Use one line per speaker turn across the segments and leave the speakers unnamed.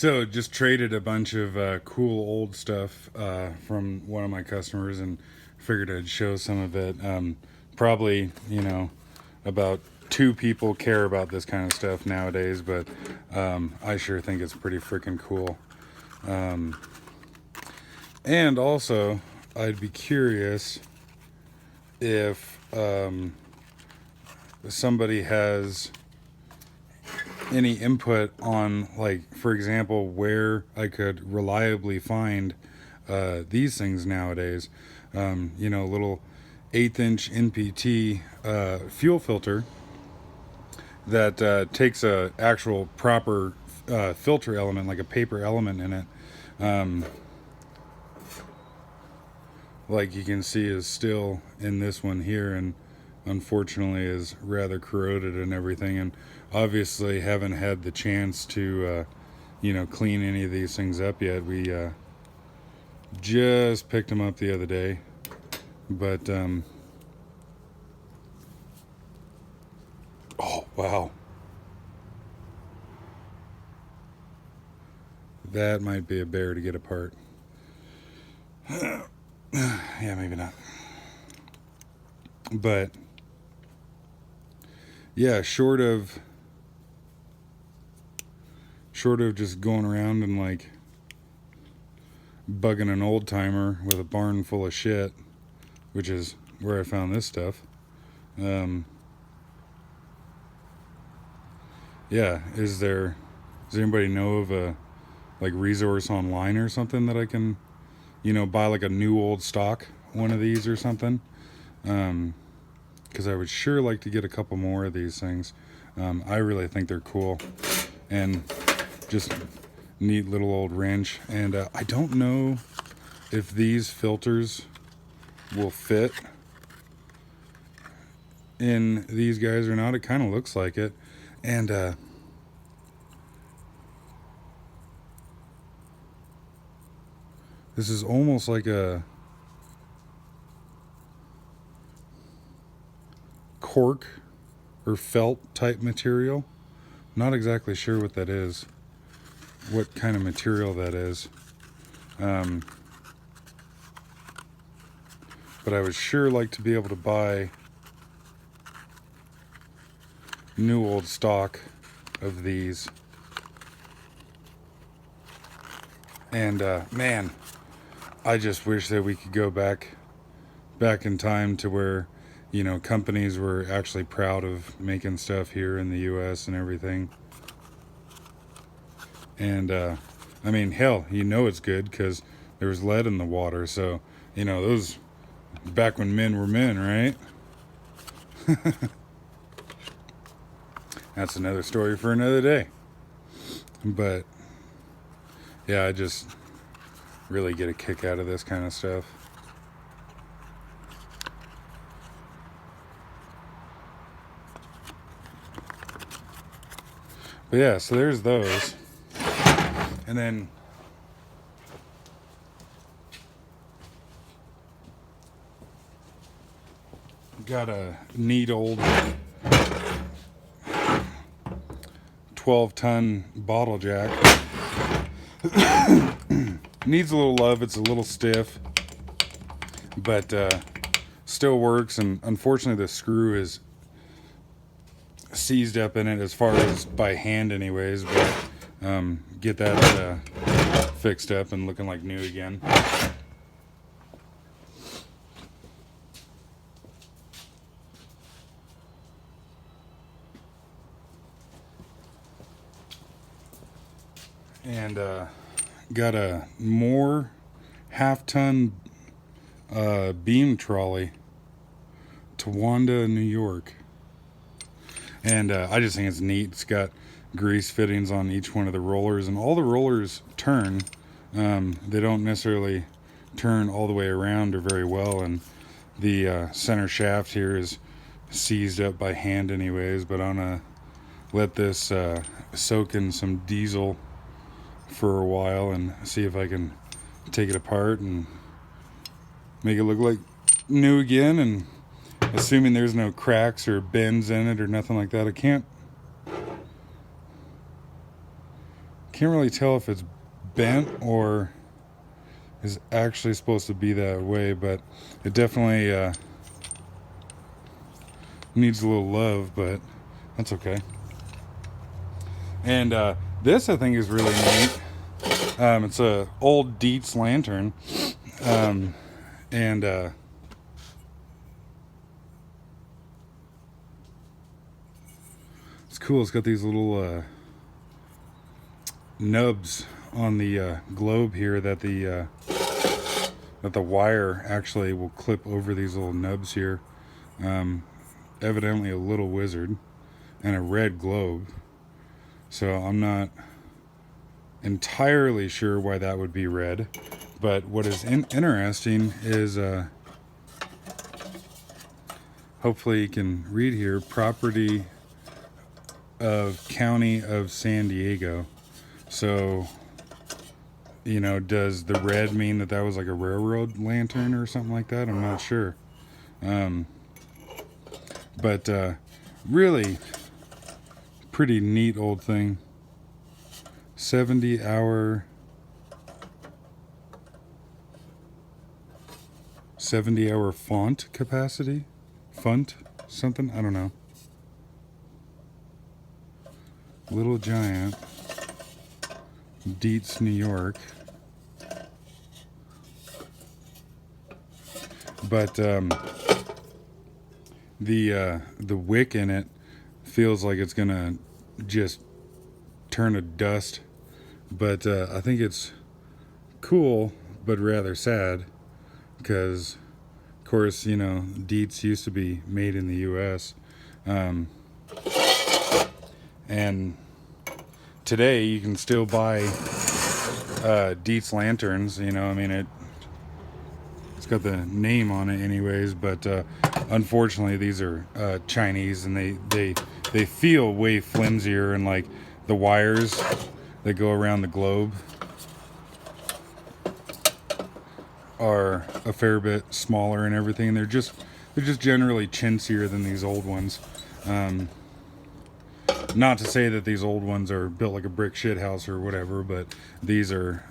So just traded a bunch of cool old stuff from one of my customers, and figured I'd show some of it. Probably, about two people care about this kind of stuff nowadays, but I sure think it's pretty freaking cool. Um, and also, I'd be curious if somebody has any input on, like, for example, where I could reliably find these things nowadays. A little 1/8 inch NPT fuel filter that takes a actual proper filter element, like a paper element in it. Um, like you can see is still in this one here, and unfortunately is rather corroded and everything, and obviously haven't had the chance to clean any of these things up yet. We just picked them up the other day, but oh wow, that might be a bear to get apart. Yeah, maybe not, but yeah, short of just going around and like bugging an old timer with a barn full of shit, which is where I found this stuff. Um, yeah, does anybody know of a like resource online or something that I can, buy like a new old stock one of these or something? Because I would sure like to get a couple more of these things. I really think they're cool, and just neat little old wrench. And I don't know if these filters will fit in these guys or not. It kind of looks like it. And this is almost like a cork or felt type material. Not exactly sure what that is, what kind of material that is. But I would sure like to be able to buy new old stock of these. And man, I just wish that we could go back in time to where, companies were actually proud of making stuff here in the US and everything. And I mean, hell, it's good because there was lead in the water. So, those back when men were men, right? That's another story for another day. But yeah, I just really get a kick out of this kind of stuff. But yeah, so there's those. And then got a neat old 12-ton bottle jack. Needs a little love. It's a little stiff, but still works. And unfortunately, the screw is seized up in it, as far as by hand anyways. But get that fixed up and looking like new again. And got a more half-ton beam trolley to Wanda, New York. And I just think it's neat. It's got grease fittings on each one of the rollers, and all the rollers turn. They don't necessarily turn all the way around or very well, and the center shaft here is seized up by hand anyways, but I'm gonna let this soak in some diesel for a while and see if I can take it apart and make it look like new again. And assuming there's no cracks or bends in it or nothing like that, I can't Can't really tell if it's bent or is actually supposed to be that way, but it definitely needs a little love, but that's okay. And this I think is really neat. It's a old Deets Lantern, and it's cool. It's got these little nubs on the globe here that the wire actually will clip over these little nubs here. Evidently a little wizard, and a red globe. So I'm not entirely sure why that would be red, but what is interesting is hopefully you can read here, property of County of San Diego. So, you know, does the red mean that was like a railroad lantern or something like that? I'm not sure. But really pretty neat old thing. 70-hour font capacity? Font? Something? I don't know. Little Giant. Deets, New York. But the wick in it feels like it's gonna just turn to dust. But I think it's cool, but rather sad, because, of course, you know, Deets used to be made in the U.S. And today you can still buy Deets lanterns. You know, I mean, it's got the name on it anyways, but unfortunately these are Chinese, and they feel way flimsier, and like the wires that go around the globe are a fair bit smaller and everything. They're just generally chintzier than these old ones. Not to say that these old ones are built like a brick shit house or whatever, but these are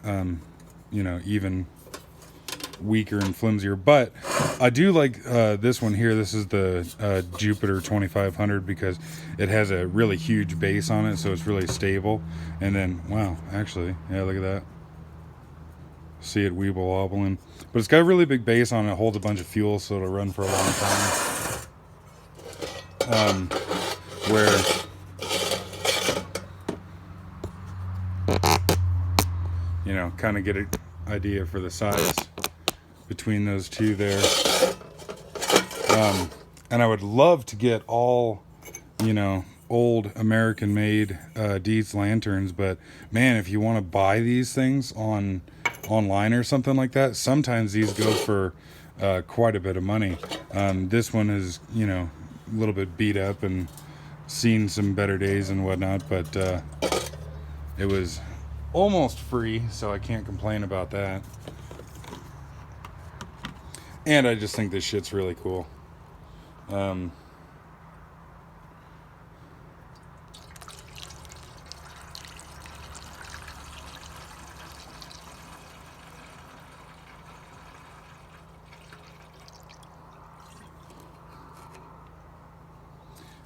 you know, even weaker and flimsier. But I do like this one here. This is the Jupiter 2500, because it has a really huge base on it, so it's really stable. And then, wow, actually, yeah, look at that. See it weeble wobbling, but it's got a really big base on it. It holds a bunch of fuel, so it'll run for a long time. Where you know, kind of get an idea for the size between those two there. And I would love to get all, you know, old American made Deets lanterns, but man, if you want to buy these things online or something like that, sometimes these go for quite a bit of money. This one is, you know, a little bit beat up and seen some better days and whatnot, but it was almost free, so I can't complain about that. And I just think this shit's really cool.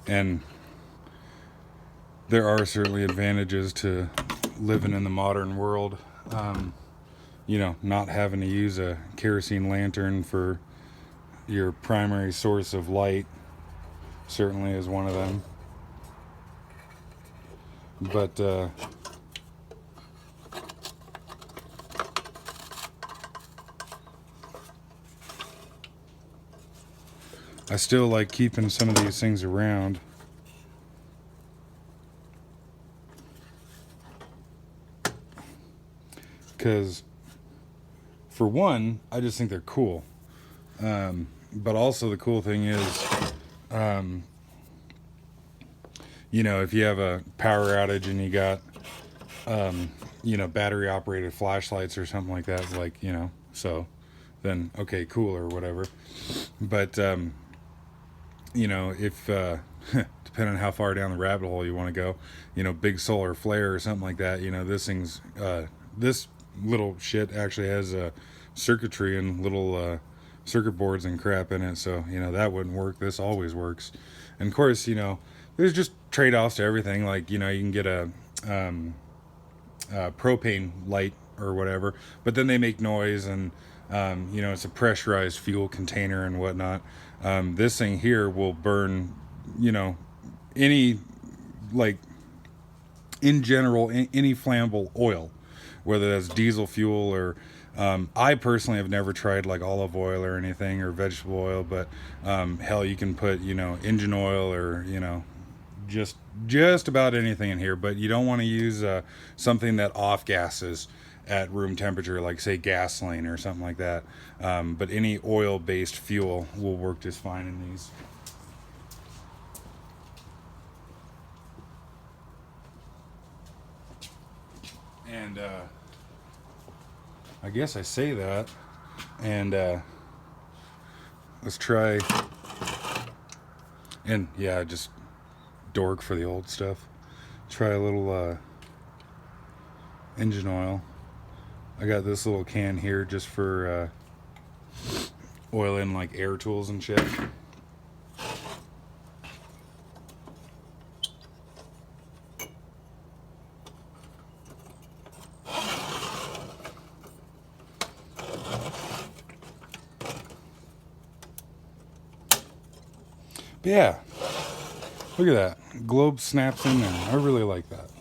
And there are certainly advantages to living in the modern world. You know, not having to use a kerosene lantern for your primary source of light certainly is one of them. But I still like keeping some of these things around. Because, for one, I just think they're cool. But also the cool thing is, you know, if you have a power outage and you got, you know, battery operated flashlights or something like that, like, you know, so then, okay, cool or whatever. But, you know, if depending on how far down the rabbit hole you want to go, big solar flare or something like that. This little shit actually has circuitry and little circuit boards and crap in it, so that wouldn't work. This always works. And of course, there's just trade-offs to everything. Like, you can get a propane light or whatever, but then they make noise, and it's a pressurized fuel container and whatnot. This thing here will burn, any, like, in general, any flammable oil, whether that's diesel fuel or I personally have never tried like olive oil or anything, or vegetable oil, but hell, you can put engine oil, or just about anything in here. But you don't want to use something that off gases at room temperature, like say gasoline or something like that. But any oil based fuel will work just fine in these. And I guess I say that, and let's try, and yeah, just dork for the old stuff. Try a little engine oil. I got this little can here just for oiling like air tools and shit. But yeah, look at that. Globe snaps in there. I really like that.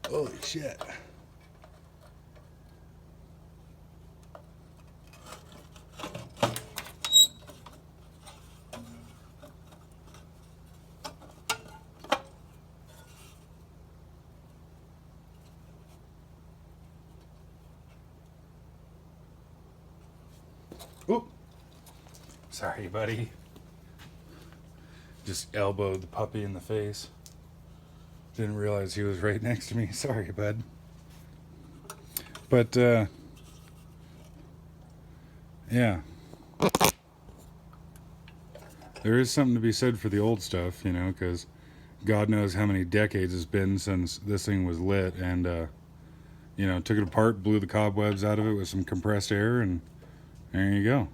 Holy shit. Oop. Sorry, buddy. Just elbowed the puppy in the face. Didn't realize he was right next to me. Sorry, bud. But, yeah. There is something to be said for the old stuff, because God knows how many decades it's been since this thing was lit, and, took it apart, blew the cobwebs out of it with some compressed air, and there you go.